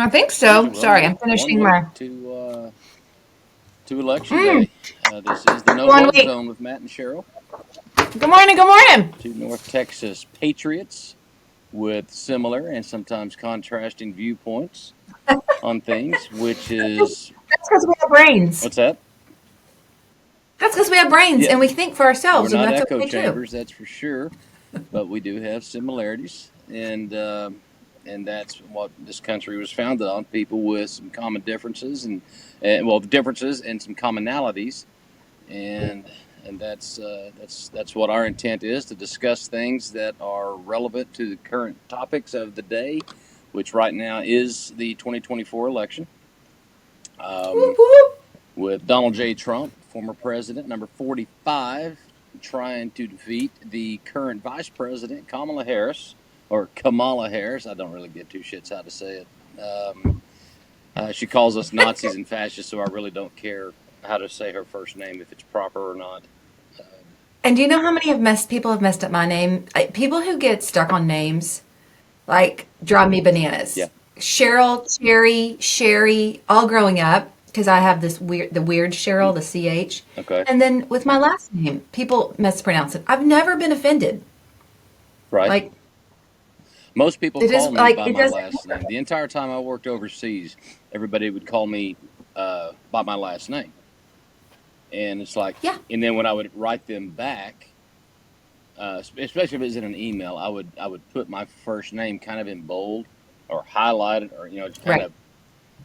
I think Here's a so. Sorry, I'm one finishing week my to Election mm, Day. This is the No 1 Vote week. Zone with Matt and Cheryl. Good morning. Good morning. Two North Texas patriots with similar and sometimes contrasting viewpoints on things, which is That's because we have brains. what's that? That's because we have brains Yeah, and we think for we're ourselves, and not that's echo okay too. chambers, that's for sure, but we do have similarities, and that's what this country was founded on. People with some common differences and well, differences and some commonalities, and that's what our intent is, to discuss things that are relevant to the current topics of the day, which right now is the 2024 election. Whoop, Um, whoop. with Donald J. Trump, former president, number 45, trying to defeat the current vice president, Kamala Harris. I don't really give two shits how to say it. She calls us Nazis and fascists, so I really don't care how to say her first name, if it's proper or not. Um, And do you know how many people have messed up my name? People who get stuck on names like drive me yeah, bananas. Cheryl, Cherry, Sherry, all growing up because I have the weird Cheryl, the CH. okay, And then with my last name, people mispronounce it. I've never been offended. right. Like Most people it is call me like by it my doesn't last name. matter. The entire time I worked overseas, everybody would call me by my last name. And it's like, Yeah, and then when I would write them back, especially if it's in an email, I would put my first name kind of in bold or highlighted, or just kind right. of.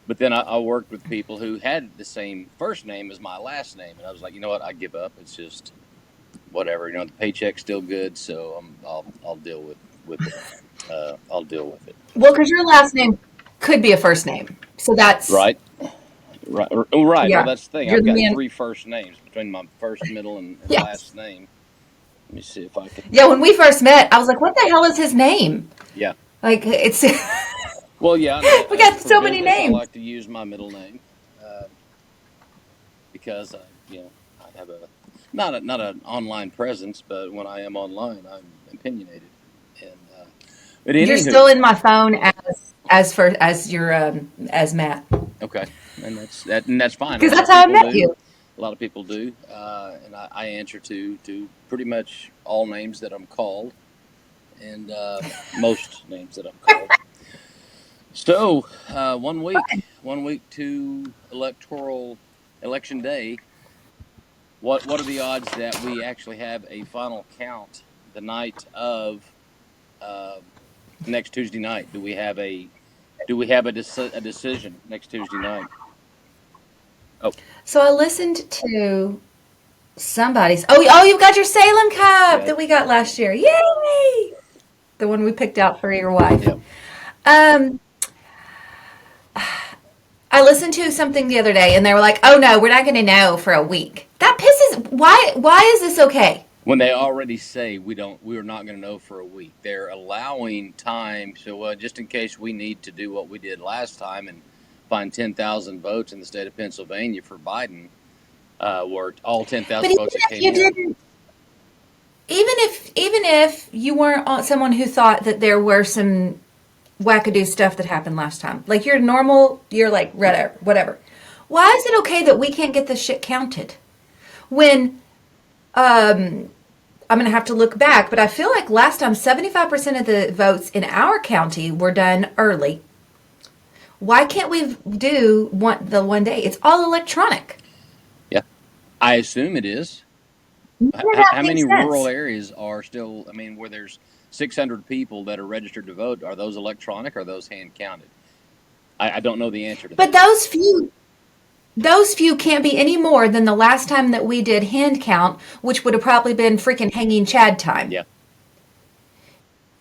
But then I worked with people who had the same first name as my last name, and I was like, you know what, I give up. It's just whatever. The paycheck's still good, so I'll deal with it. I'll deal with it. Well, because your last name could be a first name, so that's Right, right, right. Well, yeah. that's the thing. You're I've the got man. three first names between my first, middle, and Yes. last name. Let me see if I can. Yeah. When we first met, I was like, "What the hell is his name?" Yeah. Like it's Well, yeah, and we I, got for so many business, I names. like to use my middle name uh, because I have a not an online presence, but when I am online, I'm opinionated. And but You're anywho, still in my phone as your as Matt okay, and that's fine. A because lot that's of how I people met do. you. A lot of people do, and I answer to pretty much all names that I'm called, and most names that I'm called. So 1 week to election day. What are the odds that we actually have a final count the night of uh, next Tuesday night? Do we have a decision next Tuesday night? Oh, So I listened to somebody's. Oh, you've got your Salem Cup yeah, that we got last year. Yay! The one we picked out for your wife. yeah. Um, I listened to something the other day, and they were like, "Oh no, we're not going to know for a week." That pisses. Why is this okay? When they already say we're not going to know for a week, they're allowing time. So just in case we need to do what we did last time and find 10,000 votes in the state of Pennsylvania for Biden, were all But 10,000 even votes that if came you in. didn't, even if you weren't someone who thought that there were some wackadoo stuff that happened last time, like you're normal, you're like whatever. Why is it okay that we can't get this shit counted? When I'm going to have to look back, but I feel like last time 75% of the votes in our county were done early. Why can't we do the 1 day? It's all electronic. Yeah, I assume it is. None of that How many makes rural sense. areas are still? I mean, where there's 600 people that are registered to vote, are those electronic? Or are those hand counted? I don't know the answer to But that. those few can't be any more than the last time that we did hand count, which would have probably been freaking hanging Chad time. Yeah,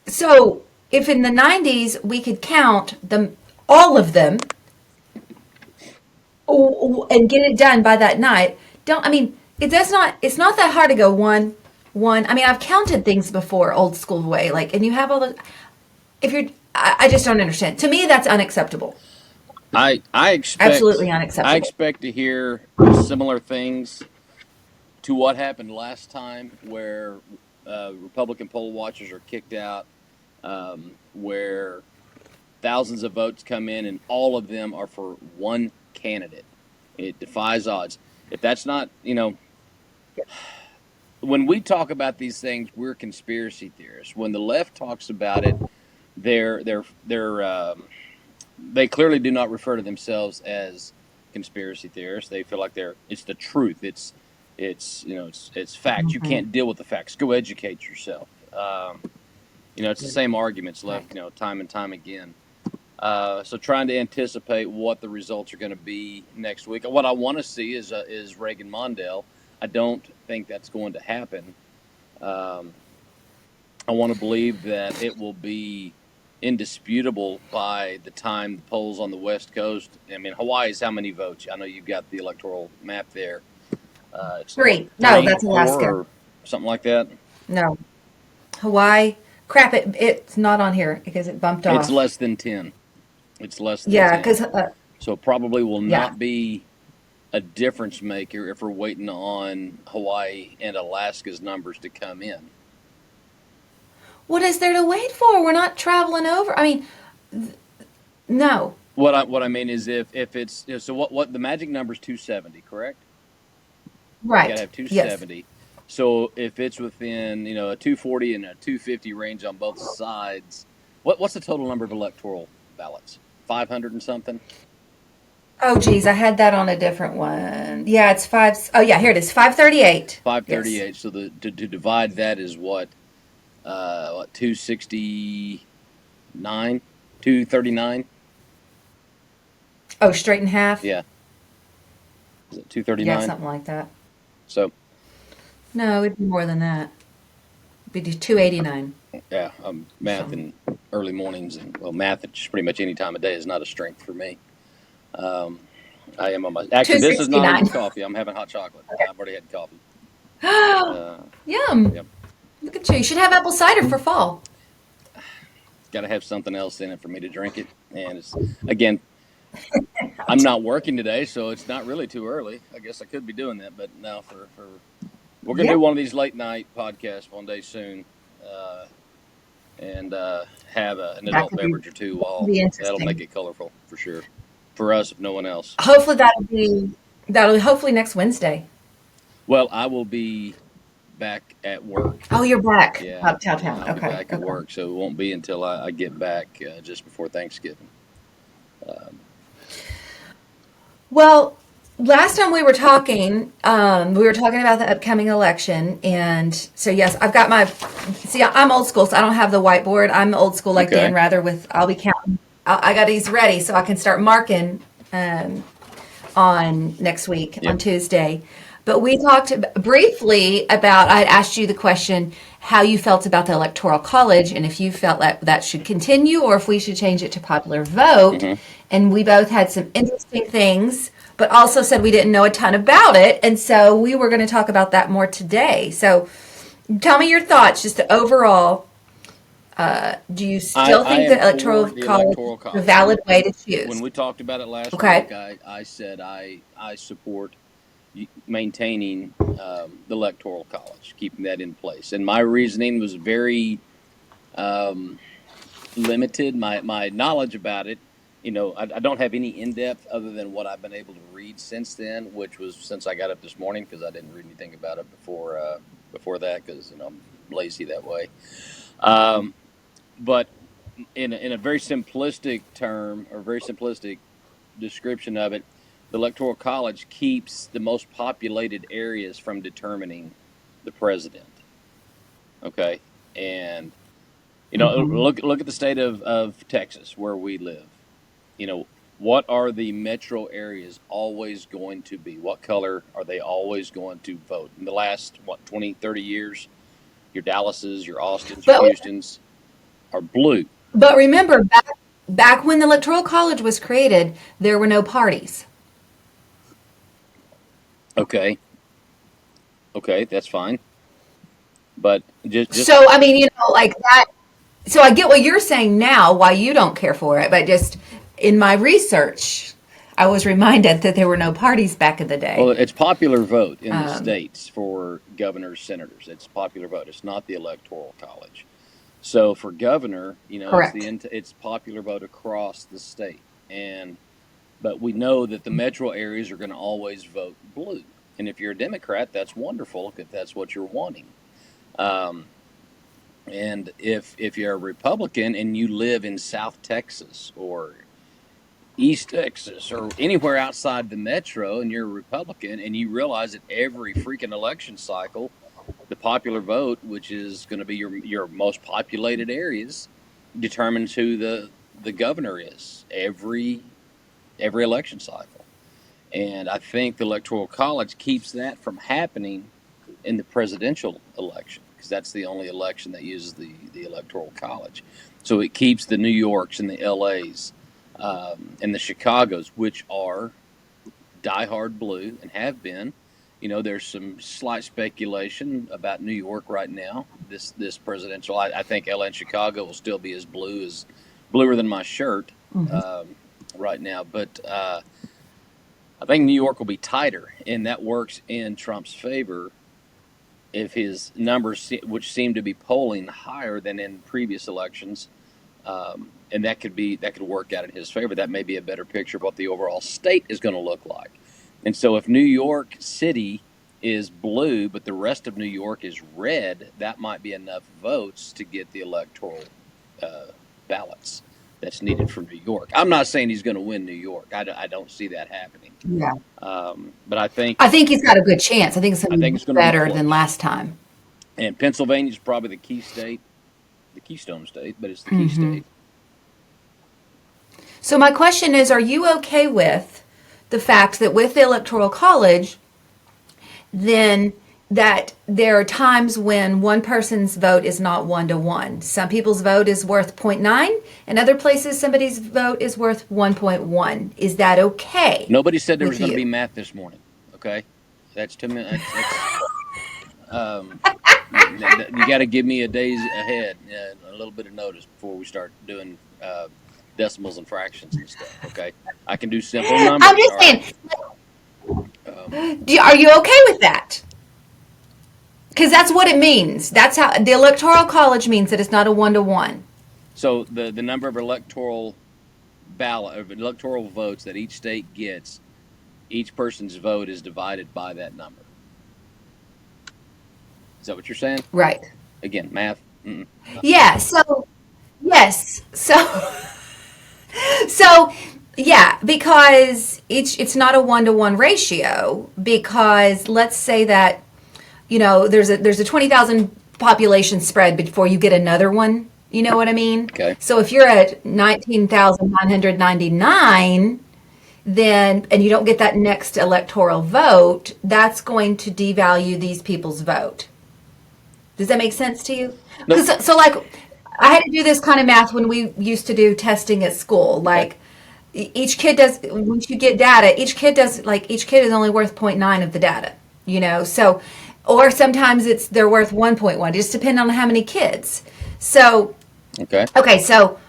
So if in the 90s we could count them, all of them, and get it done by that night, don't I mean it's not that hard to go one. I mean I've counted things before old school way, like, and you have all the if you're I just don't understand. To me that's unacceptable. I expect Absolutely I unacceptable. expect to hear similar things to what happened last time, where Republican poll watchers are kicked out, where thousands of votes come in, and all of them are for one candidate. It defies odds. If that's not, when we talk about these things, we're conspiracy theorists. When the left talks about it, they clearly do not refer to themselves as conspiracy theorists. They feel like it's the truth. It's fact. You Mhm. can't deal with the facts. Go educate yourself. It's the same arguments Right. left, time and time again. So trying to anticipate what the results are going to be next week. What I want to see is Reagan Mondale. I don't think that's going to happen. Um, I want to believe that it will be indisputable by the time the polls on the West Coast. I mean, Hawaii's how many votes? I know you've got the electoral map there. It's what, Three. No, three, that's four, Alaska. or something like that. No, Hawaii. Crap, it's not on here because it bumped It's off. less than 10. It's less than Yeah, 10. because So it probably will yeah. not be a difference maker if we're waiting on Hawaii and Alaska's numbers to come in. What is there to wait for? We're not traveling over. I mean, no. What I mean is if it's so what the magic number is 270, correct? You got to Right. have Yes. 270. So if it's within a 240 and a 250 range on both sides, what's the total number of electoral ballots? 500 and something. Oh, geez, I had that on a different one. Yeah, it's five. Oh, yeah, here it is. 538. Yes. 538. So to divide that is what 269, 239. Oh, straight in half. Yeah, is it Yeah, 239? something like that. So No, it'd be more than that. It'd be 289. yeah, math So in early mornings and math at just pretty much any time of day is not a strength for me. Um, I am on my actually this is not 269. even coffee. I'm having hot chocolate. I've already had coffee. Uh, Yum. yep, Look at you. You should have apple cider for fall. got to have something else in it for me to drink it. And it's again, I'm not working today, so it's not really too early. I guess I could be doing that, but no. For we're gonna do Yep. one of these late night podcasts one day soon, uh, and have an That adult could be, beverage or two that could while be that'll make interesting. it colorful for sure. For us, if no one else. Hopefully that'll hopefully next Wednesday. Well, I will be back at work. Oh, you're back. Yeah, Uptown yeah, town. I'll be Okay. back at Okay. work, so it won't be until I get back just before Thanksgiving. Um, Well, last time we were talking about the upcoming election, and so yes, I've got my. See, I'm old school, so I don't have the whiteboard. I'm old school like Dan okay. Rather. With I'll be counting. I got these ready so I can start marking um, on next week on Yep. Tuesday. But we talked briefly about. I had asked you the question how you felt about the Electoral College and if you felt that that should continue or if we should change it to popular vote. Hmm. And we both had some interesting things, but also said we didn't know a ton about it. And so we were going to talk about that more today. So tell me your thoughts, just overall. Do you still I think am the for Electoral the College electoral is a college. valid way to When choose? we talked about it last Okay. week, I said I support maintaining the electoral college, keeping that in place, and my reasoning was very um, limited. My knowledge about it, I don't have any in depth other than what I've been able to read since then, which was since I got up this morning because I didn't read anything about it before that because I'm lazy that way. Um, but in a very simplistic term or very simplistic description of it, the electoral college keeps the most populated areas from determining the president. Okay, and Hmm. look at the state of Texas where we live. What are the metro areas always going to be? What color are they always going to vote? In the last 20, 30 years, your Dallases, your Austins, your But Houstons are blue. but remember back when the Electoral College was created, there were no parties. Okay, okay, that's fine. But just So I mean, like that. So I get what you're saying now, why you don't care for it, but just in my research, I was reminded that there were no parties back in the well, day. it's popular vote in the Um, states for governors, senators. It's popular vote. It's not the electoral college. So for governor, Correct. it's popular vote across the state, and but we know that the metro areas are going to always vote blue. And if you're a Democrat, that's wonderful if that's what you're wanting. Um, and if you're a Republican and you live in South Texas or East Texas or anywhere outside the metro and you're a Republican and you realize that every freaking election cycle, the popular vote, which is going to be your most populated areas, determines who the governor is every election cycle. And I think the Electoral College keeps that from happening in the presidential election because that's the only election that uses the Electoral College. So it keeps the New Yorks and the LAs and the Chicagos, which are diehard blue and have been. There's some slight speculation about New York right now. This presidential, I think LA and Chicago will still be as bluer than my shirt Mhm. right now. But I think New York will be tighter, and that works in Trump's favor if his numbers, which seem to be polling higher than in previous elections, and that could work out in his favor. That may be a better picture of what the overall state is going to look like. And so, if New York City is blue, but the rest of New York is red, that might be enough votes to get the electoral uh, ballots that's needed for New York. I'm not saying he's going to win New York. I don't see that happening. Yeah. But I think I think he's got a good chance. I think it's I going to think be it's going to be better than close. last time. And Pennsylvania is probably the key state, the Keystone State, but it's the key Hmm. state. So my question is, are you okay with the fact that with the Electoral College, then that there are times when one person's vote is not 1 to 1. Some people's vote is worth zero point 0.9, and other places somebody's vote is worth 1.1. Is that okay Nobody said there was with going to be you? math this morning. Okay, that's too many. Um, you got to give me a days ahead, a little bit of notice before we start doing decimals and fractions and stuff. Okay, I can do simple I'm numbers. just All right. saying, Um, are you okay with that? Because that's what it means. That's how the Electoral College means that it's not a 1 to 1. so the number of electoral votes that each state gets, each person's vote is divided by that number. Is that what you're saying? Right. Again, math. Mm-mm, not for me. Yeah. So, yes. So, so yeah, because it's not a 1 to 1 ratio. Because let's say that there's a 20,000 population spread before you get another one. You know what I mean? Okay. So if you're at 19,999, then and you don't get that next electoral vote, that's going to devalue these people's vote. Does that make sense to you? Nope. Because so like I had to do this kind of math when we used to do testing at school. Okay. Like each kid does once you get data, each kid is only worth zero point 0.9 of the data. So or sometimes they're worth 1.1. It just depends on how many kids. So Okay. okay, so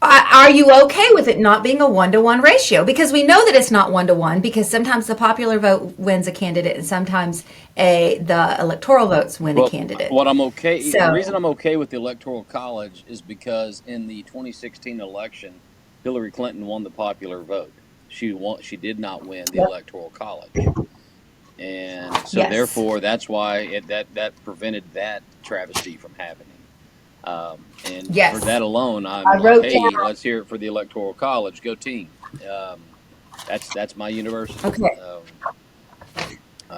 are you okay with it not being a 1 to 1 ratio? Because we know that it's not 1 to 1 because sometimes the popular vote wins a candidate and sometimes the electoral votes win a Well, candidate. what I'm okay. The reason So, I'm okay with the Electoral College is because in the 2016 election, Hillary Clinton won the popular vote. She did not win the yep. Electoral College, and so Yes. therefore that's why that prevented that travesty from happening. And for that Yes. alone, I'm I like, wrote hey, down. let's hear it for the Electoral College. Go team. That's my university. Okay. With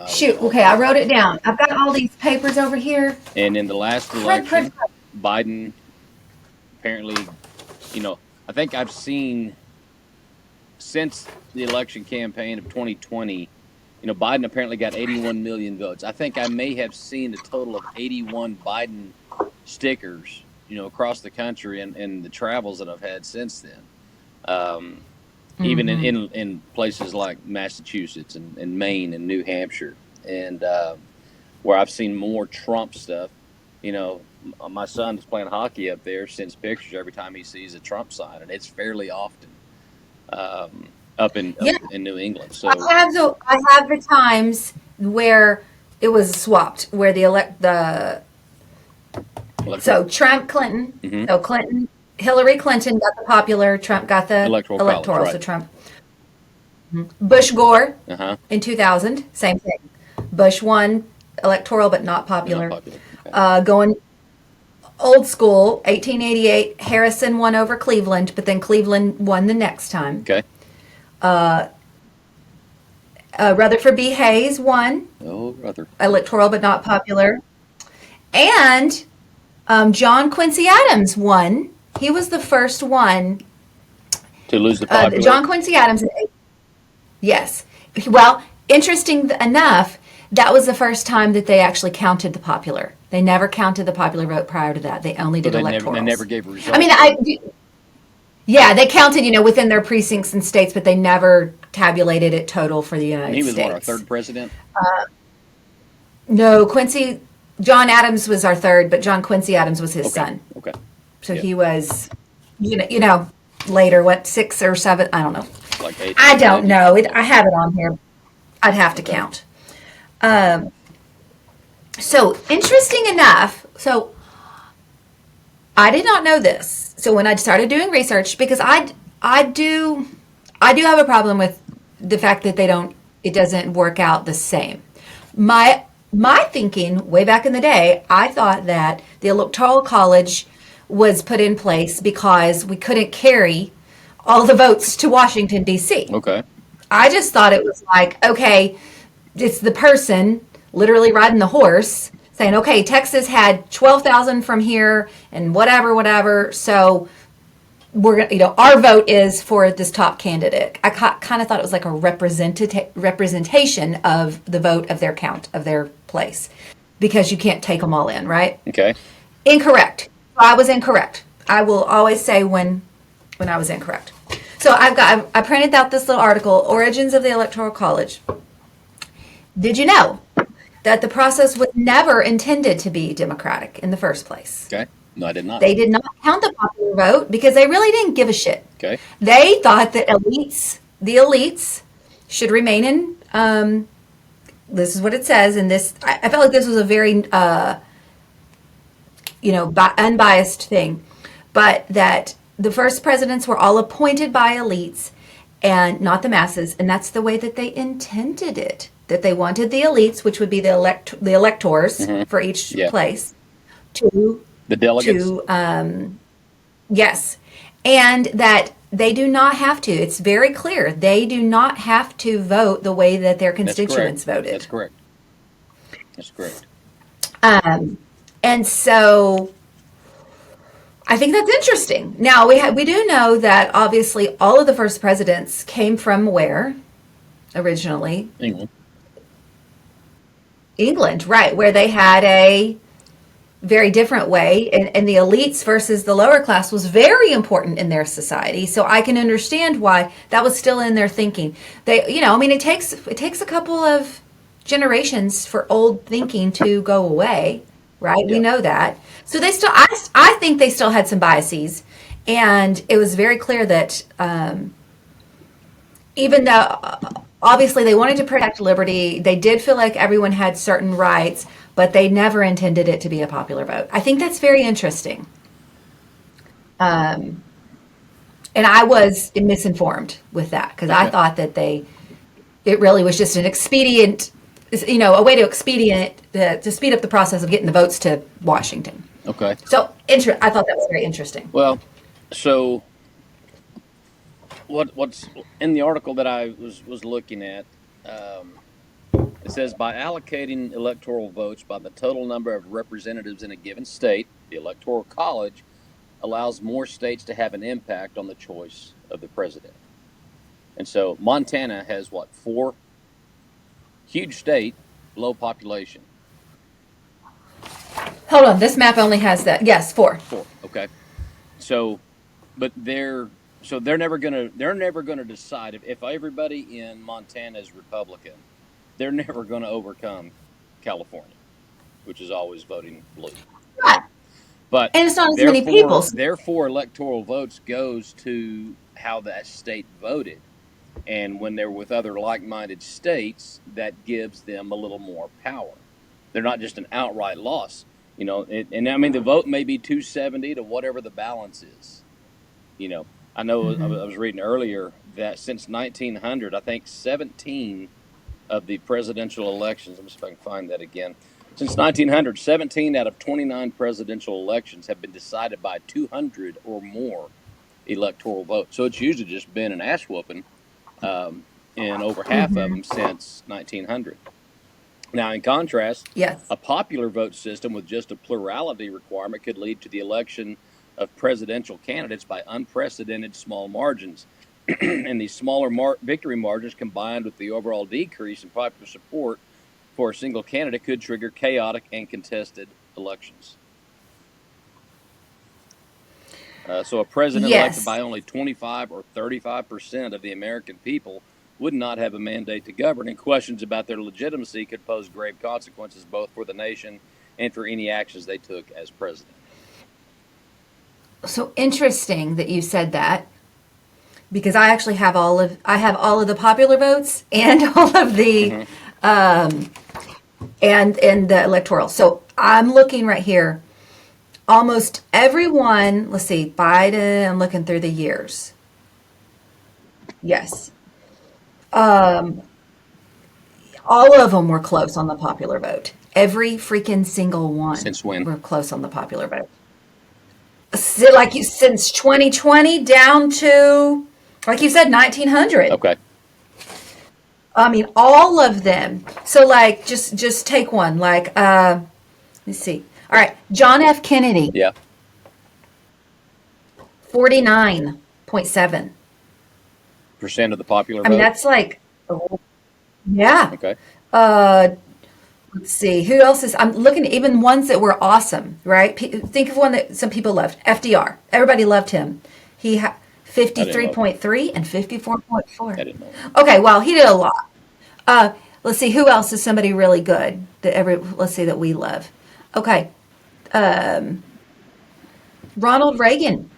Shoot. all Okay. due I wrote it respect. down. I've got all these papers over here. And in the last Print, print, election, print. Biden apparently, I think I've seen since the election campaign of 2020, Biden apparently got 81 million votes. I think I may have seen a total of 81 Biden stickers, across the country and the travels that I've had since then. Um, Even in, Mm-hmm. in places like Massachusetts and Maine and New Hampshire, and where I've seen more Trump stuff. My son is playing hockey up there, sends pictures every time he sees a Trump sign, and it's fairly often up in up Yeah. in New England. I So have the times where it was swapped, where Electoral. So Trump, Clinton. Mm-hmm. So Clinton, Hillary Clinton got the popular. Trump got the Electoral college, electoral. So right? Trump. Bush Gore Uh huh. in 2000, same thing. Bush won electoral, but not But not popular. popular. Okay. Going old school, 1888, Harrison won over Cleveland, but then Cleveland won the next time. Okay. Rutherford B. Hayes won Oh, brother. electoral, but not popular. And John Quincy Adams won. He was the first one. To lose the popular. John Quincy Adams. Yes. Well, interesting enough, that was the first time that they actually counted the popular. They never counted the popular vote prior to that. They only So did they electorals. never gave a result. I mean, yeah, they counted, within their precincts and states, but they never tabulated it total for the United And he was States. what, our third president? No, John Adams was our third, but John Quincy Adams was his son. Okay. So Yeah. he was, later, what, 6 or 7? I don't know. Like 8. I don't know. I have it on here. I'd have to Okay. count. So interesting enough. So I did not know this. So when I started doing research, because I do have a problem with the fact that it doesn't work out the same. My thinking way back in the day, I thought that the Electoral College was put in place because we couldn't carry all the votes to Washington, D.C. Okay. I just thought it was like, okay, it's the person literally riding the horse saying, okay, Texas had 12,000 from here and whatever. So we're going to, our vote is for this top candidate. I kind of thought it was like a representation of the vote of their count, of their place, because you can't take them all in, right? Okay. Incorrect. I was incorrect. I will always say when I was incorrect. So I printed out this little article, Origins of the Electoral College. Did you know that the process was never intended to be democratic in the first place? Okay. No, I did not. They did not count the popular vote because they really didn't give a shit. Okay. They thought that the elites should remain in, this is what it says in this. I felt like this was a very, unbiased thing, but that the first presidents were all appointed by elites and not the masses, and that's the way that they intended it. That they wanted the elites, which would be the electors for each place, to the delegates. Yes, and that they do not have to. It's very clear. They do not have to vote the way that their constituents voted. That's correct. That's correct. And so I think that's interesting. Now we do know that obviously all of the first presidents came from where originally? England, right, where they had a very different way, and the elites versus the lower class was very important in their society. So I can understand why that was still in their thinking. It takes a couple of generations for old thinking to go away, right? We know that. So they still, I think they still had some biases, and it was very clear that even though obviously they wanted to protect liberty, they did feel like everyone had certain rights, but they never intended it to be a popular vote. I think that's very interesting. And I was misinformed with that because I thought that it really was just an expedient, a way to to speed up the process of getting the votes to Washington. Okay. So I thought that was very interesting. Well, so what's in the article that I was looking at, it says by allocating electoral votes by the total number of representatives in a given state, the Electoral College allows more states to have an impact on the choice of the president. And so Montana has 4? Huge state, low population. Hold on, this map only has that. Yes, 4. 4. Okay. So, but they're never gonna decide if everybody in Montana is Republican, they're never gonna overcome California, which is always voting blue. Right. But and it's not as many people. Therefore, electoral votes goes to how that state voted, and when they're with other like-minded states, that gives them a little more power. They're not just an outright loss. And I mean the vote may be 270 to whatever the balance is. You know, I know I Mm-hmm. was reading earlier that since 1900, I think 17 of the presidential elections. Let me see if I can find that again. Since 1900, 17 out of 29 presidential elections have been decided by 200 or more electoral votes. So it's usually just been an ass whooping um, in over half of Mm-hmm. them since 1900. Now, in contrast, Yes. a popular vote system with just a plurality requirement could lead to the election of presidential candidates by unprecedented small margins. And these smaller victory margins, combined with the overall decrease in popular support for a single candidate, could trigger chaotic and contested elections. So, a president elected by Yes. only 25 or 35% of the American people would not have a mandate to govern, and questions about their legitimacy could pose grave consequences both for the nation and for any actions they took as president. So interesting that you said that because I have all of the popular votes and all of the Mm-hmm. and the electoral. So I'm looking right here. Almost everyone, let's see, Biden, I'm looking through the years. Yes. All of them were close on the popular vote. Every freaking single one Since when? were close on the popular vote. So, like you since 2020 down to like you said 1900. Okay. I mean all of them. So like just take one like let's see. All right, John F. Kennedy, Yeah. 49.7. Percent of the popular I mean vote. that's like oh, yeah. Okay. Uh let's see. Who else is I'm looking at even ones that were awesome, right? Think of one that some people loved. FDR. Everybody loved him. He had I didn't love him. 53.3 and 54.4. I didn't know him. Okay, well, he did a lot. Let's see who else is somebody really good that let's see that we love. Okay, Ronald Reagan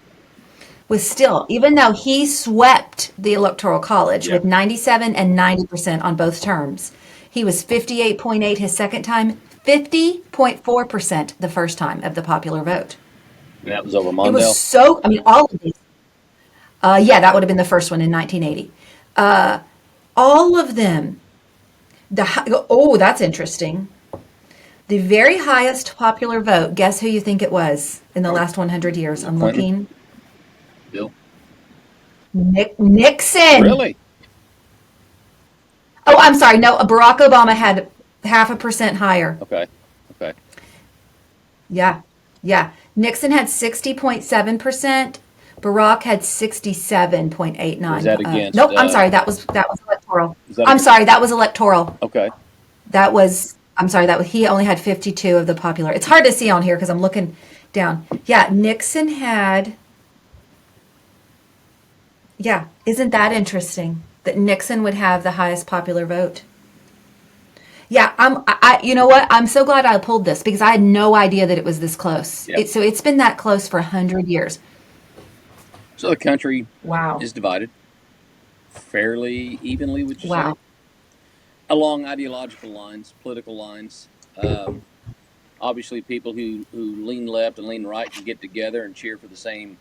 was still, even though he swept the Electoral College Yeah. with 97 and 90% on both terms, he was 58.8 his second time, 50.4% the first time of the popular vote. And that was over It was Mondale. so, I mean, all of these. Yeah, that would have been the first one in 1980. All of them. Oh, that's interesting. The very highest popular vote, guess who you think it was in the last 100 years? Was it I'm Clinton? looking. Bill? Nixon. Really? Oh, I'm sorry. No, Barack Obama had 0.5% higher. Okay. Okay. Yeah. Yeah. Nixon had 60.7%. Barack had 67.89. Was that against? Nope, I'm sorry. That was electoral. Is that I'm against? sorry. That was electoral. Okay. I'm sorry. He only had 52 of the popular. It's hard to see on here because I'm looking down. Yeah. Nixon had, yeah. Isn't that interesting that Nixon would have the highest popular vote? Yeah, you know what? I'm so glad I pulled this because I had no idea that it was this close. Yeah. So it's been that close for 100 years. So the country Wow. is divided fairly evenly, would you say, Wow. along ideological lines, political lines. Um, Obviously, people who lean left and lean right can get together and cheer for the same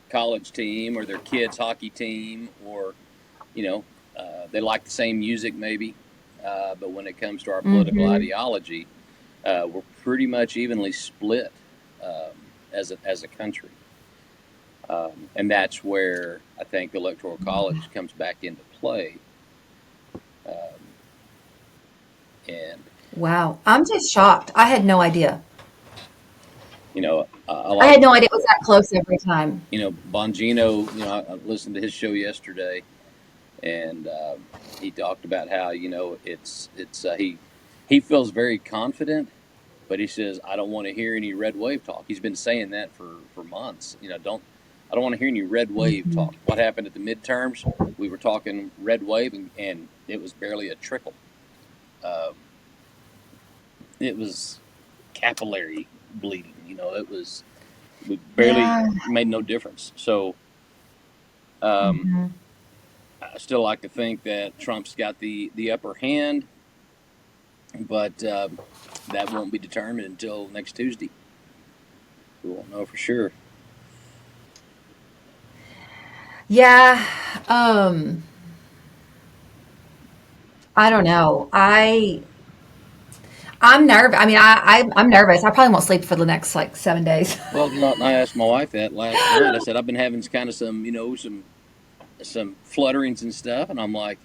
college team or their kids' hockey team, or you know, they like the same music maybe. But when it comes to our political Mm-hmm. ideology, we're pretty much evenly split as a country. And that's where I think the Electoral College comes back into play. Um, and Wow. I'm just shocked. I had no idea. I I like had no idea it was that close every time. Bongino. I listened to his show yesterday, and he talked about how it's he feels very confident, but he says I don't want to hear any red wave talk. He's been saying that for months. I don't want to hear any red wave Mm-hmm. talk. What happened at the midterms? We were talking red wave, and it was barely a trickle. Um, it was capillary bleeding. We barely Yeah. made no difference. So um, Mm-hmm. I still like to think that Trump's got the upper hand, but that won't be determined until next Tuesday. We won't know for sure. Yeah. Um, I don't know. I'm nervous. I mean, I'm nervous. I probably won't sleep for the next like 7 days. Well, I asked my wife that last night. I said I've been having kind of some, some flutterings and stuff, and I'm like,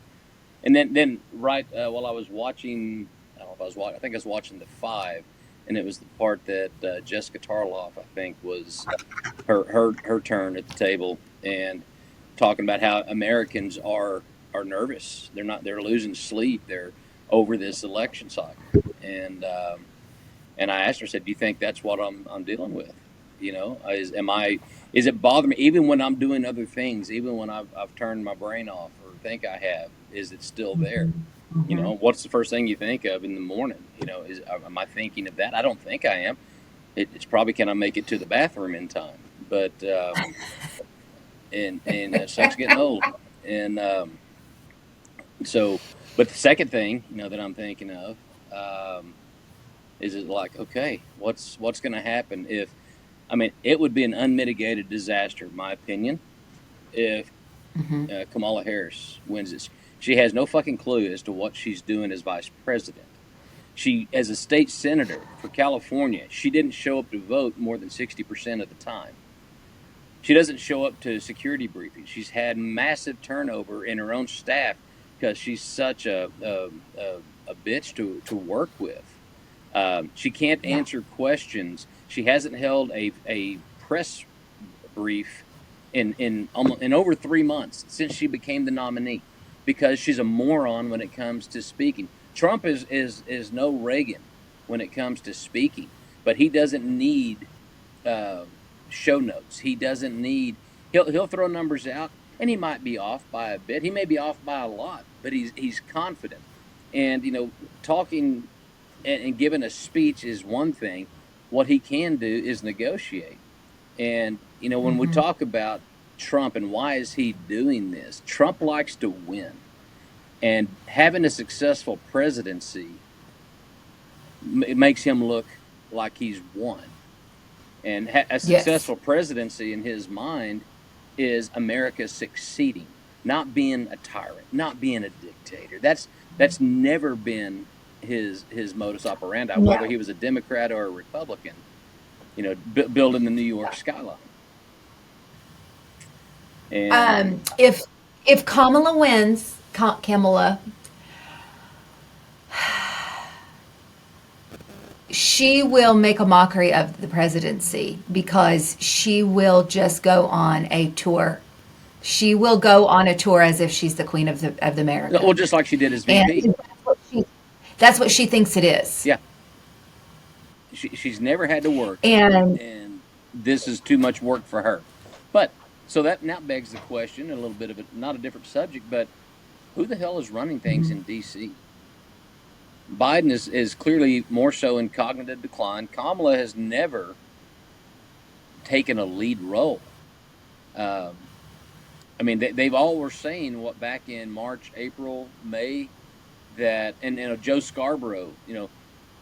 and then right while I was watching, I don't know if I was watching. I think I was watching the five, and it was the part that Jessica Tarloff, I think, was her turn at the table, and talking about how Americans are nervous. They're losing sleep. They're over this election cycle, and I asked her, I said, "Do you think that's what I'm dealing with? Is it bothering me even when I'm doing other things, even when I've turned my brain off or think I have? Is it still there? Mhm. What's the first thing you think of in the morning? Am I thinking of that? I don't think I am. It's probably can I make it to the bathroom in time? But and it sucks getting old. And so, but the second thing that I'm thinking of. Is it like, okay, what's going to happen if, I mean, it would be an unmitigated disaster, in my opinion, if Mhm. Kamala Harris wins this. She has no fucking clue as to what she's doing as vice president. She, as a state senator for California, she didn't show up to vote more than 60% of the time. She doesn't show up to security briefings. She's had massive turnover in her own staff because she's such a bitch to work with. She can't Yeah. answer questions. She hasn't held a press brief in over 3 months since she became the nominee because she's a moron when it comes to speaking. Trump is no Reagan when it comes to speaking, but he doesn't need uh, show notes. He doesn't need. He'll throw numbers out, and he might be off by a bit. He may be off by a lot, but he's confident. And talking and giving a speech is one thing. What he can do is negotiate. And when we Mhm. talk about Trump and why is he doing this, Trump likes to win, and having a successful presidency it makes him look like he's won. And a Yes. successful presidency in his mind is America succeeding, not being a tyrant, not being a dictator. That's never been his modus operandi, whether No. he was a Democrat or a Republican. Building the New York skyline. And If Kamala wins, Kamala, she will make a mockery of the presidency because she will just go on a tour. She will go on a tour as if she's the queen of the well, America, just like she did as and VP. that's what she thinks it is. Yeah, she's never had to work, And and this is too much work for her. But so that now begs the question, a little bit of a not a different subject, but who the hell is running things in D.C.? Biden is clearly more so in cognitive decline. Kamala has never taken a lead role. Um, I mean, they've all were saying what back in March, April, May that, and Joe Scarborough,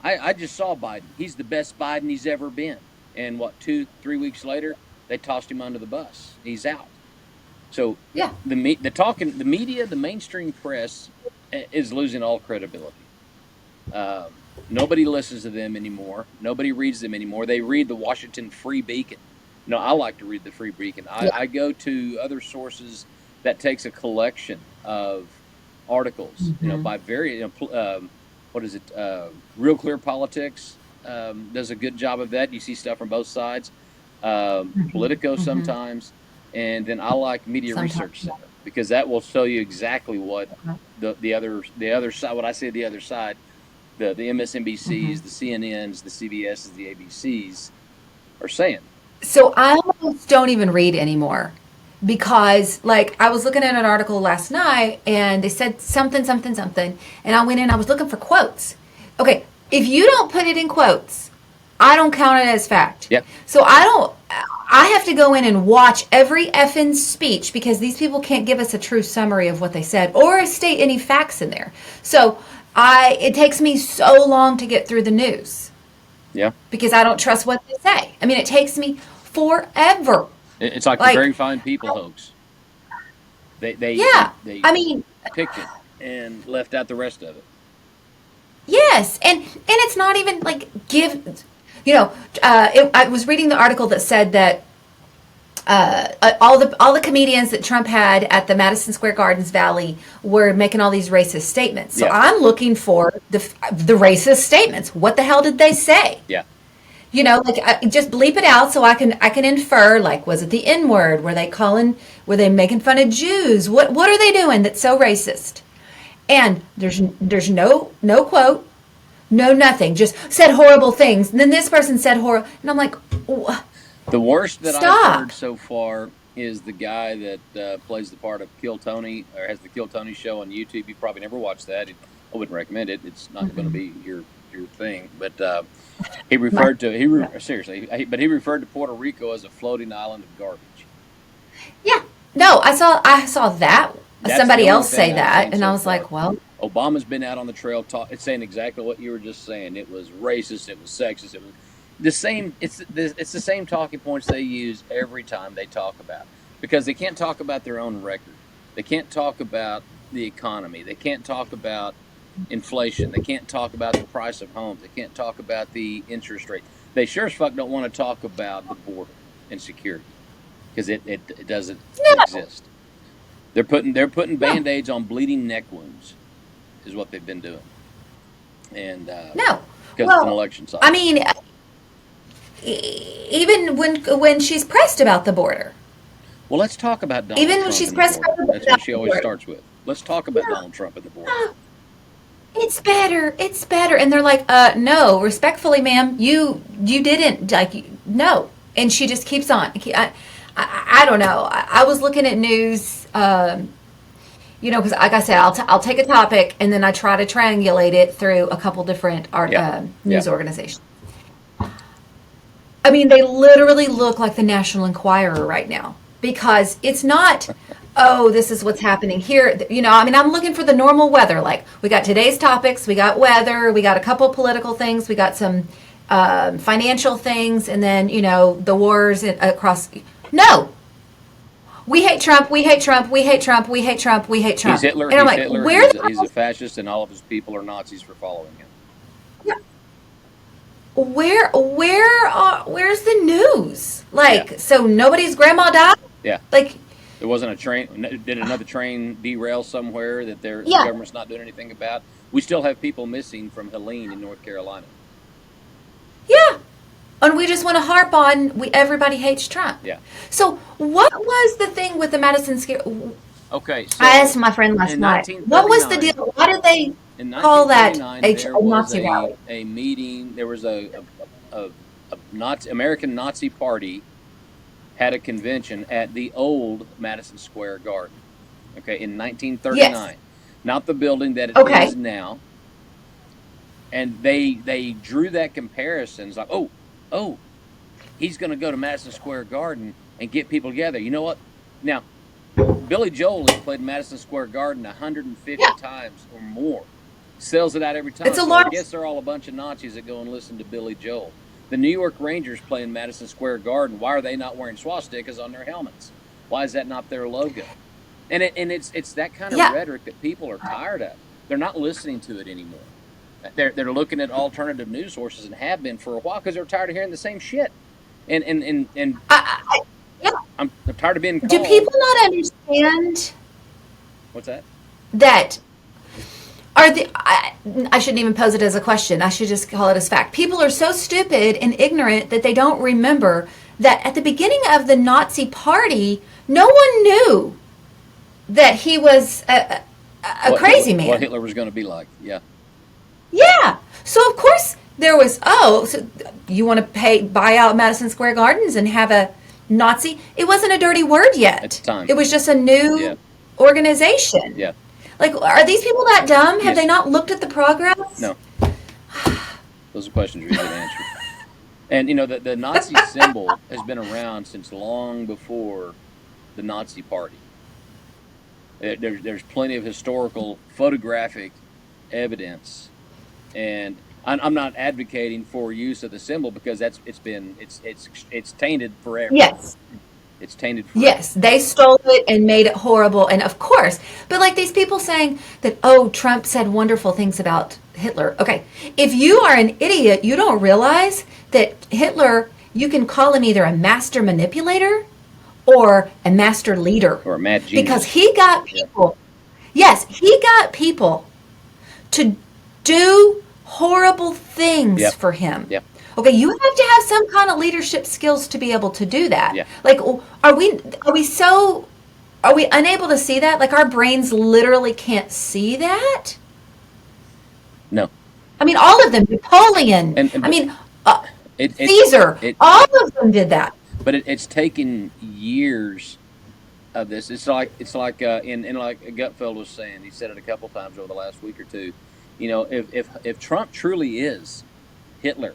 I just saw Biden. He's the best Biden he's ever been. And what, 2, 3 weeks later, they tossed him under the bus. He's out. So yeah, the media, the mainstream press is losing all credibility. Nobody listens to them anymore. Nobody reads them anymore. They read the Washington Free Beacon. I like to read the Free Beacon. yeah, I go to other sources that takes a collection of articles, hmm by very, what is it? Real Clear Politics does a good job of that. You see stuff from both sides. Politico hmm sometimes, and then I like Media sometimes. Research Center because that will show you exactly what Yeah. the other side. What I say the other side, the hmm MSNBCs, the CNNs, the CBSs, the ABCs are saying. So I almost don't even read anymore because, like, I was looking at an article last night and they said something, something, something, and I went in. I was looking for quotes. Okay, if you don't put it in quotes, I don't count it as fact. Yeah, So I don't. I have to go in and watch every effing speech because these people can't give us a true summary of what they said or state any facts in there. So it takes me so long to get through the news Yeah. because I don't trust what they say. I mean, it takes me forever. It's like the very Like, fine people hoax. yeah. They I mean, picked it and left out the rest of it. yes, and it's not even like give. I was reading the article that said that all the comedians that Trump had at the Madison Square Gardens Valley were making all these racist statements. So Yeah. I'm looking for the racist statements. What the hell did they say? Yeah. Just bleep it out so I can infer, like, was it the N word? Were they making fun of Jews? What are they doing that's so racist? And there's no quote, no nothing. Just said horrible things. And then this person said horrible, and I'm like, The worst that I've stop. heard so far is the guy that plays the part of Kill Tony, or has the Kill Tony show on YouTube. You probably never watched that. I wouldn't recommend it. It's not going to be your thing. But he referred to but he referred to Puerto Rico as a floating island of garbage. Yeah. No, I saw that. That's Somebody the only else say thing I've that, seen and I so was far. like, well, Obama's been out on the trail it's saying exactly what you were just saying. It was racist, it was sexist, it was the same. It's the same talking points they use every time they talk about, because they can't talk about their own record. They can't talk about the economy. They can't talk about inflation. They can't talk about the price of homes. They can't talk about the interest rate. They sure as fuck don't want to talk about the border and security, because it doesn't no, exist. They're putting no, Band-Aids on bleeding neck wounds, is what they've been doing, and no. because it's an Well, election I cycle. mean, even when she's pressed about the border, Well, let's talk about Donald even when Trump she's and the pressed border. That's what about she the always border, starts with. Let's talk about yeah, Donald Trump and the border. no, it's better, and they're like, no, respectfully, ma'am, you didn't, like, no, and she just keeps on. I don't know. I was looking at news. Because like I said, I'll take a topic and then I try to triangulate it through a couple different Yeah, yeah. news organizations. I mean, they literally look like the National Enquirer right now because it's not, oh, this is what's happening here. I mean, I'm looking for the normal weather. Like, we got today's topics, we got weather, we got a couple political things, we got some financial things, and then, the wars across. No, we hate Trump, we hate Trump, we hate Trump, we hate Trump, we hate He's Trump. Hitler. And I'm He's like, Hitler. where the He's a hell, fascist, and all of his people are Nazis for following him. yeah, where's the news? Yeah, Like, so nobody's grandma died? yeah. Like, There wasn't a train. Did another train derail somewhere that the yeah, government's not doing anything about? We still have people missing from Helene in North Carolina. yeah. And we just want to harp on everybody hates Trump. Yeah. So what was the thing with the Madison Scare? Okay, I asked so my friend last in night, what was the 1939, deal? Why did they in call that 1939, there a was Nazi rally? a meeting. There was a American Nazi Party had a convention at the old Madison Square Garden. Okay, in Yes. 1939, not the building that it Okay. is now. And they drew that comparison. It's like, oh, he's going to go to Madison Square Garden and get people together. You know what? Now, Billy Joel has played Madison Square Garden 150 Yeah. times or more. Sells it out every It's time. a So I large. guess they're all a bunch of Nazis that go and listen to Billy Joel. The New York Rangers play in Madison Square Garden. Why are they not wearing swastikas on their helmets? Why is that not their logo? And it's that kind of Yeah. rhetoric that people are tired of. They're not listening to it anymore. They're looking at alternative news sources and have been for a while because they're tired of hearing the same shit. And Yeah. I'm tired of being Do called. people not understand What's that? that I shouldn't even pose it as a question. I should just call it as fact. People are so stupid and ignorant that they don't remember that at the beginning of the Nazi Party, no one knew that he was a crazy What man. Hitler was going to be like? Yeah, Yeah. So of course there was, so you want to buy out Madison Square Gardens and have a Nazi? It wasn't a dirty word at the yet. time. It was just a Yeah, new organization. yeah. Like, are these people that dumb? Have they Yes. not looked at the progress? No, those are questions we didn't answer. And the Nazi symbol has been around since long before the Nazi Party. There's plenty of historical photographic evidence, and I'm not advocating for use of the symbol because it's tainted forever. Yes. It's tainted forever. Yes, they stole it and made it horrible. And of course, but like these people saying that, oh, Trump said wonderful things about Hitler. Okay, if you are an idiot, you don't realize that Hitler, you can call him either a master manipulator or a master leader Or a mad because genius. he got Yeah. people, yes, he got people to do horrible things Yep. for him. Yep. Okay, you have to have some kind of leadership skills to be able to do that. Yeah. Like, are we unable to see that? Like, our brains literally can't see that. No. I mean, all of them. Napoleon. And I mean, it it Caesar. it All of them did that. but it's taken years of this. It's like in like Gutfeld was saying. He said it a couple times over the last week or two. If Trump truly is Hitler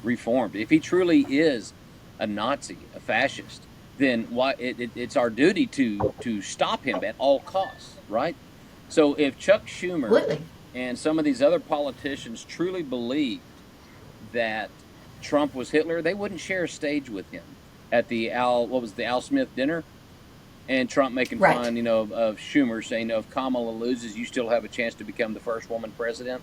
reformed, if he truly is a Nazi, a fascist, then it's our duty to stop him at all costs, right? So if Chuck Schumer Absolutely. and some of these other politicians truly believed that Trump was Hitler, they wouldn't share a stage with him at the Al Smith dinner, and Trump making Right. fun, of Schumer, saying, if Kamala loses, you still have a chance to become the first woman president.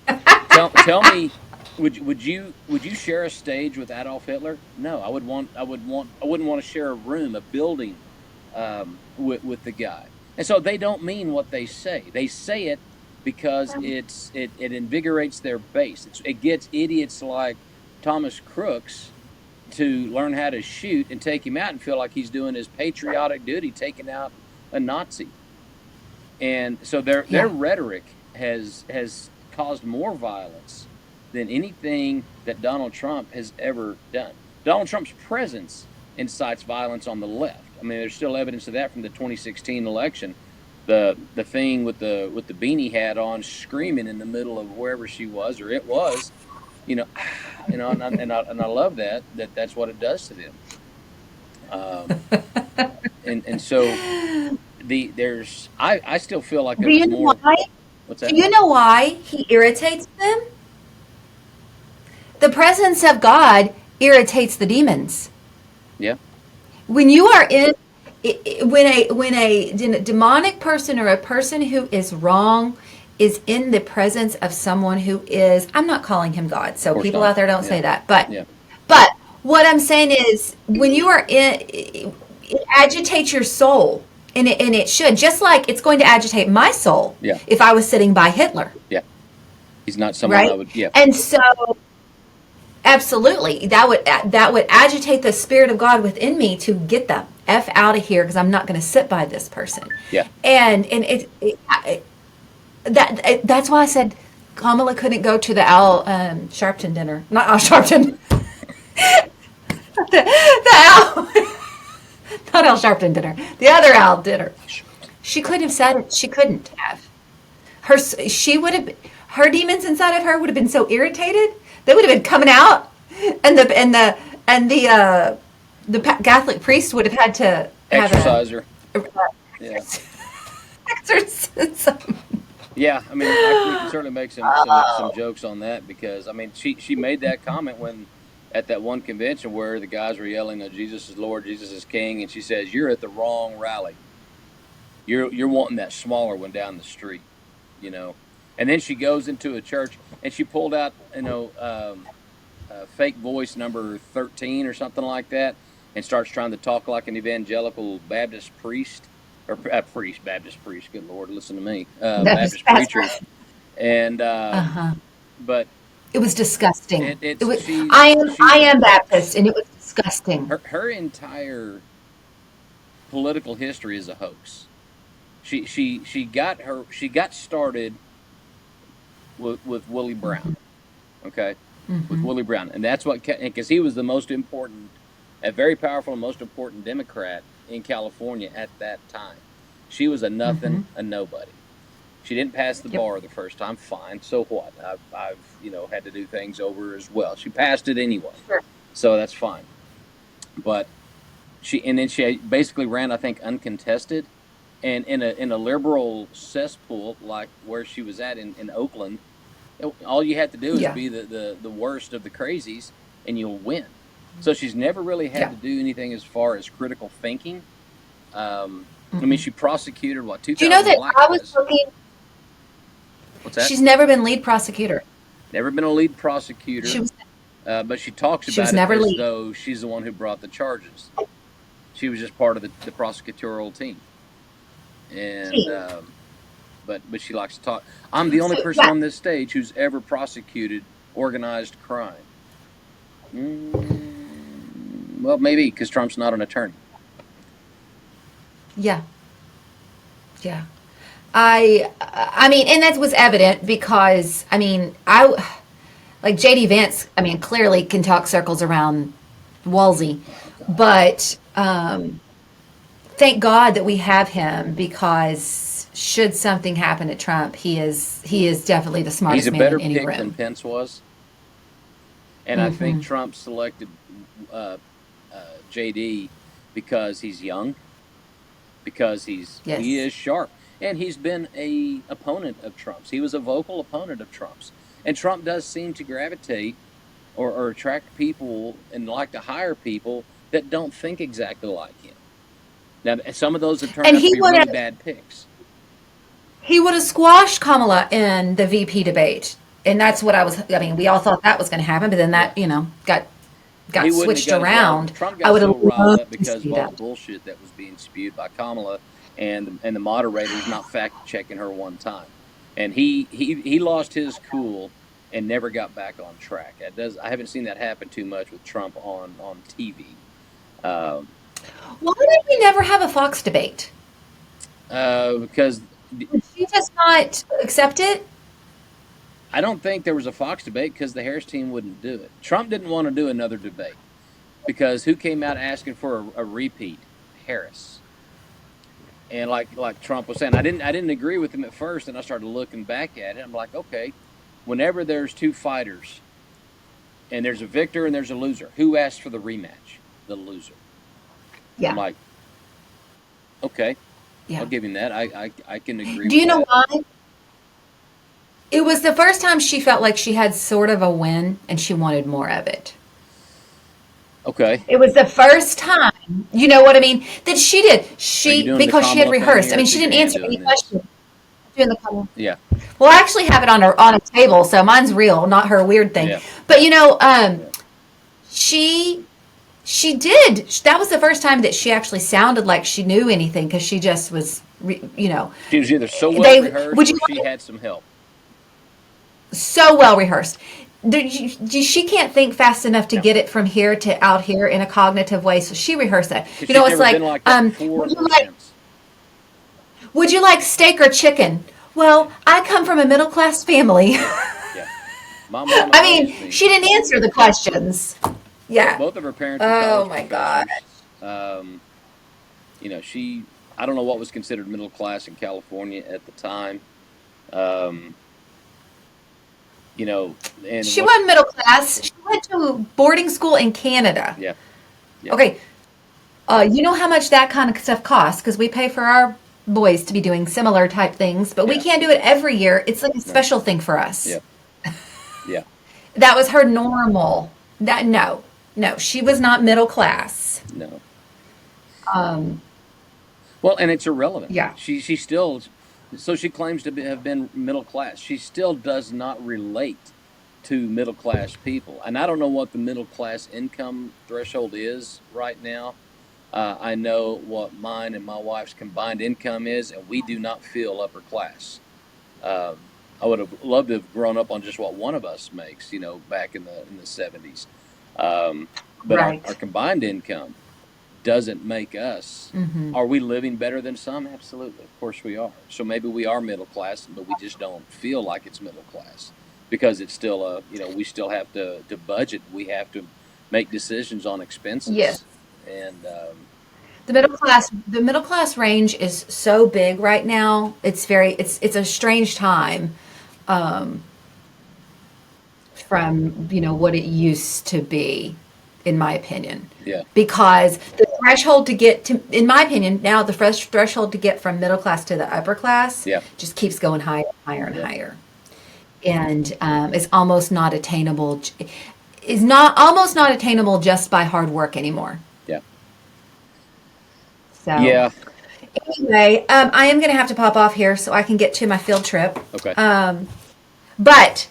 Tell me, would you share a stage with Adolf Hitler? No, I wouldn't want to share a room, a building, with the guy. And so they don't mean what they say. They say it because it invigorates their base. It gets idiots like Thomas Crooks to learn how to shoot and take him out and feel like he's doing his patriotic duty, taking out a Nazi. And so their Yeah. rhetoric has caused more violence than anything that Donald Trump has ever done. Donald Trump's presence incites violence on the left. I mean, there's still evidence of that from the 2016 election. The thing with the beanie hat on, screaming in the middle of wherever she was or it was, you know, and I love that's what it does to them. And so I still feel like there Do was you know more. why? What's Do that? you know why he irritates them? The presence of God irritates the demons. Yeah. When you are in when a demonic person or a person who is wrong is in the presence of someone who is, I'm not calling him God, so Of course people not. out there don't Yeah. say that, but Yeah. what I'm saying is when you are in, it agitates your soul, and it should, just like it's going to agitate my soul Yeah. if I was sitting by Hitler, Yeah. He's not someone I right? would. Yeah. And so absolutely, that would agitate the spirit of God within me to get the f out of here because I'm not going to sit by this person. Yeah. And that's why I said Kamala couldn't go to the Al Sharpton dinner, not Al Sharpton, the Al, not Al Sharpton dinner, the other Al dinner. She couldn't have said it. She couldn't have. She would have. Her demons inside of her would have been so irritated. They would have been coming out, and the Catholic priest would have had to have Exerciser. a Yeah. exorcism. Yeah. I mean, we can certainly make some jokes on that because I mean, she made that comment when at that one convention where the guys were yelling, "Jesus is Lord, Jesus is King," and she says, "You're at the wrong rally. You're wanting that smaller one down the street, you know." And then she goes into a church and she pulled out, fake voice number 13 or something like that, and starts trying to talk like an evangelical Baptist priest or Baptist priest. Good Lord, listen to me, Baptist That's preacher. right. And Uh-huh. but It was disgusting. It it's was. I she's am Baptist, and it was disgusting. her entire political history is a hoax. She got started with Willie Brown, okay, with Mm-hmm. Willie Brown, and that's what because he was the most important, a very powerful, most important Democrat in California at that time. She was a Mm-hmm. nothing, a nobody. She didn't pass the Yep. bar the first time. Fine, so what? I've had to do things over as well. She passed it anyway, Sure. so that's fine. But she basically ran, I think, uncontested, And in a liberal cesspool like where she was at in Oakland, all you have to do is Yeah. be the worst of the crazies, and you'll win. So she's never really had Yeah. to do anything as far as critical thinking. I mean, Mm-mm. she prosecuted what, two Do you know thousand that black I was guys. looking? What's that? She's never been lead prosecutor. Never been a lead She prosecutor, was but she talks she was about it never as lead. though she's the one who brought the charges. She was just part of the prosecutorial team, and but she likes to talk. I'm the only So person yeah, on this stage who's ever prosecuted organized crime. Well, maybe because Trump's not an attorney. yeah, yeah. I mean, and that was evident because I mean, I like JD Vance. I mean, clearly can talk circles around Walsey, Oh God, but thank God that we have him because should something happen to Trump, he is definitely the he's smartest a man in better any pick than room. Pence was, and I think Hmm. Trump selected uh, JD because he's young, because he Yes. is sharp, and he's been a opponent of Trump's. He was a vocal opponent of Trump's, and Trump does seem to gravitate or attract people and like to hire people that don't think exactly like him. Now, some of those have turned And out to be really bad picks. he would have squashed Kamala in the VP debate. And Yeah, that's what I mean, we all thought that was going to happen, but then yeah. that, got He wouldn't have switched got as riled. around. Trump I got would have so riled loved up to because of see all the that. bullshit that was being spewed by Kamala and the moderators not fact checking her one time, and he lost his cool and never got back on track. I haven't seen that happen too much with Trump on TV. Um, Why did we never have a Fox debate? because Did she just not accept it? I don't think there was a Fox debate because the Harris team wouldn't do it. Trump didn't want to do another debate because who came out asking for a repeat? Harris. And like Trump was saying, I didn't agree with him at first, and I started looking back at it. I'm like, okay, whenever there's two fighters and there's a victor and there's a loser, who asked for the rematch? The loser. I'm Yeah. like, okay, I'll Yeah. give him that. I can agree Do with you know that. why? It was the first time she felt like she had sort of a win and she wanted more of it. Okay, It was the first time, you know what I mean, that she did. are you She doing the because she had Kamala thing rehearsed. I here? I mean, she see your didn't hand answer any doing this. questions. Doing the color. Yeah, Well, I actually have it on a table, so mine's real, not her weird thing. yeah, But yeah. she she did. That was the first time that she actually sounded like she knew anything because she just was, She was either so well they rehearsed would you or she had some help. so well rehearsed. She can't think fast enough to No, get it from here to out here in a cognitive way, so she rehearsed that. because she's It's never been like, like that before would you or like since. would you like steak or chicken? Well, I come from a middle class family. Yeah, yeah. My mama I raised mean, me. she didn't answer the questions. Yeah. Both of her parents were Oh college my God. professors. Um, she, I don't know what was considered middle class in California at the time. Um, and She what, wasn't middle class. She went to boarding school in Canada. yeah, yeah, Okay, you know how much that kind of stuff costs because we pay for our boys to be doing similar type things, but we yeah, can't do it every year. It's like a no, special thing for us. yeah, yeah. That was her normal. That no, no, she was not middle class. No. Um, Well, and it's irrelevant. yeah, She still, so she claims to have been middle class. She still does not relate to middle class people. And I don't know what the middle class income threshold is right now. I know what mine and my wife's combined income is, and we do not feel upper class. I would have loved to have grown up on just what one of us makes, back in the 70s. But our right. combined income doesn't make us. Hmm. Are we living better than some? Absolutely, of course we are. So maybe we are middle class, but we just don't feel like it's middle class because it's still we still have to budget. We have to make decisions on Yes. expenses, and The middle class range is so big right now. It's a strange time um, from what it used to be, in my opinion, yeah, because the threshold to get to, in my opinion, now the fresh threshold to get from middle class to the upper class Yeah. just keeps going higher, higher, and Yeah. higher, and it's almost not attainable. Is not almost not attainable just by hard work anymore. Yeah. So Yeah. anyway, I am going to have to pop off here so I can get to my field trip. Okay. But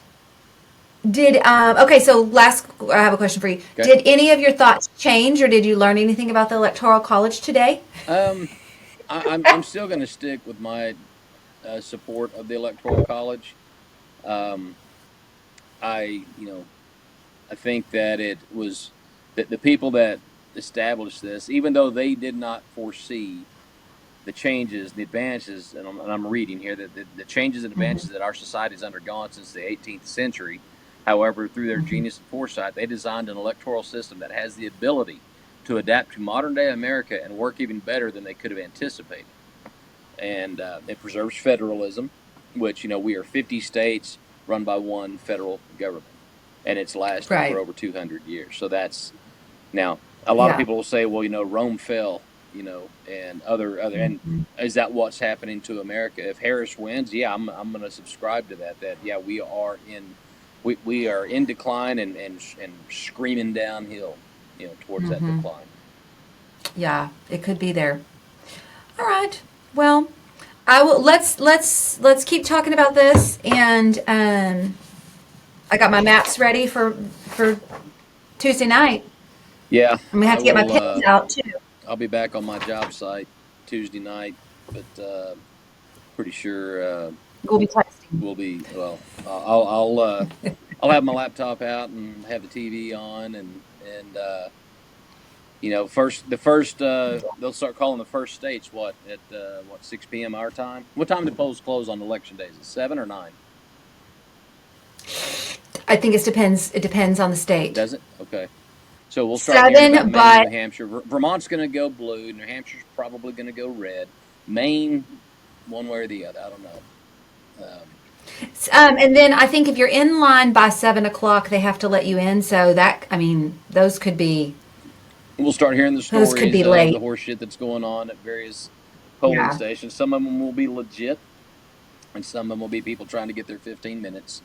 did okay? So last, I have a question for you. Okay. Did any of your thoughts change, or did you learn anything about the Electoral College today? I'm still going to stick with my support of the Electoral College. Um, I I think that it was that the people that established this, even though they did not foresee the changes, the advances, and I'm reading here that the changes and Mm-hmm. advances that our society has undergone since the 18th century. However, through their Mm-hmm. genius and foresight, they designed an electoral system that has the ability to adapt to modern day America and work even better than they could have anticipated. And it preserves federalism, which we are 50 states run by one federal government, and it's lasted for Right. over 200 years. So that's now a lot of Yeah. people will say, well, Rome fell, and other and Mm-hmm. is that what's happening to America? If Harris wins, yeah, I'm going to subscribe to that. That yeah, we are in decline and screaming downhill, towards that Mm-hmm. decline. Yeah, it could be there. All right. Well, I will. Let's keep talking about this, and I got my maps ready for Tuesday night. Yeah, I'm gonna have I to get my will. pins out too. I'll be back on my job site Tuesday night, but pretty sure We'll be texting. we'll be well. I'll have my laptop out and have the TV on, and first they'll start calling the first states at 6 p.m. our time. What time do the polls close on election days? Is it 7 or 9? I think it depends. It depends on the state. Does it? Okay. So we'll start hearing about 7, Maine and but New Hampshire. Vermont's going to go blue. New Hampshire's probably going to go red. Maine, one way or the other. I don't know. and then I think if you're in line by 7 o'clock, they have to let you in. So that, I mean, those could be We'll start hearing the those could stories be of the late. horse shit that's going on at various polling Yeah. stations. Some of them will be legit, and some of them will be people trying to get their 15 minutes.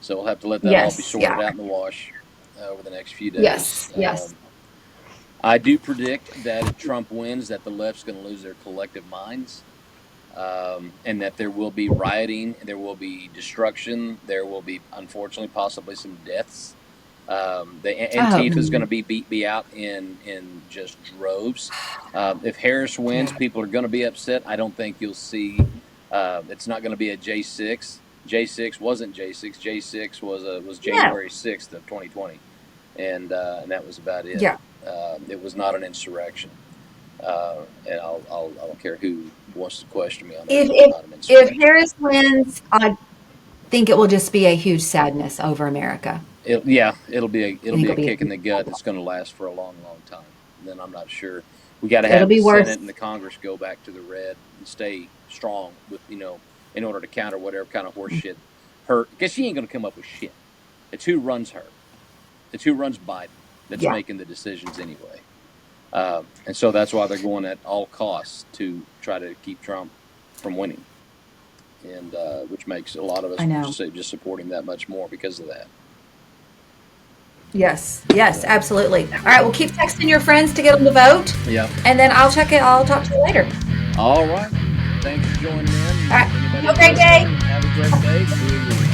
So we'll have to let that all be Yes. sorted Yeah. out in the wash over the next few days. Yes. Yes. I do predict that if Trump wins, that the left's going to lose their collective minds, and that there will be rioting, there will be destruction, there will be, unfortunately, possibly some deaths. The Oh. Antifa is going to be out in just droves. If Harris wins, Yeah. people are going to be upset. I don't think you'll see. It's not going to be a J6. J6 wasn't J6. J6 was No. January 6th of 2020, and that was about it. Yeah. It was not an insurrection. And I don't care who wants to question me on that. If It was not an if insurrection. Harris wins, I think it will just be a huge sadness over America. It'll be I a think it'll be kick in the gut that's going to last for a long, long time. And then I'm not sure. We got to it'll have the be worse. Senate and the Congress go back to the red and stay strong with in order to counter whatever kind of horse shit her, because she ain't going to come up with shit. It's who runs her. It's who runs Biden that's Yeah. making the decisions anyway. And so that's why they're going at all costs to try to keep Trump from winning, and which makes a lot of us I know. just support him that much more because of that. Yes. Yes. Absolutely. All right. Well, keep texting your friends to get them to vote, Yeah. and then I'll check it. I'll talk to you later. All right. Thanks for joining in. All right. Anybody Have a great day. Have a great day.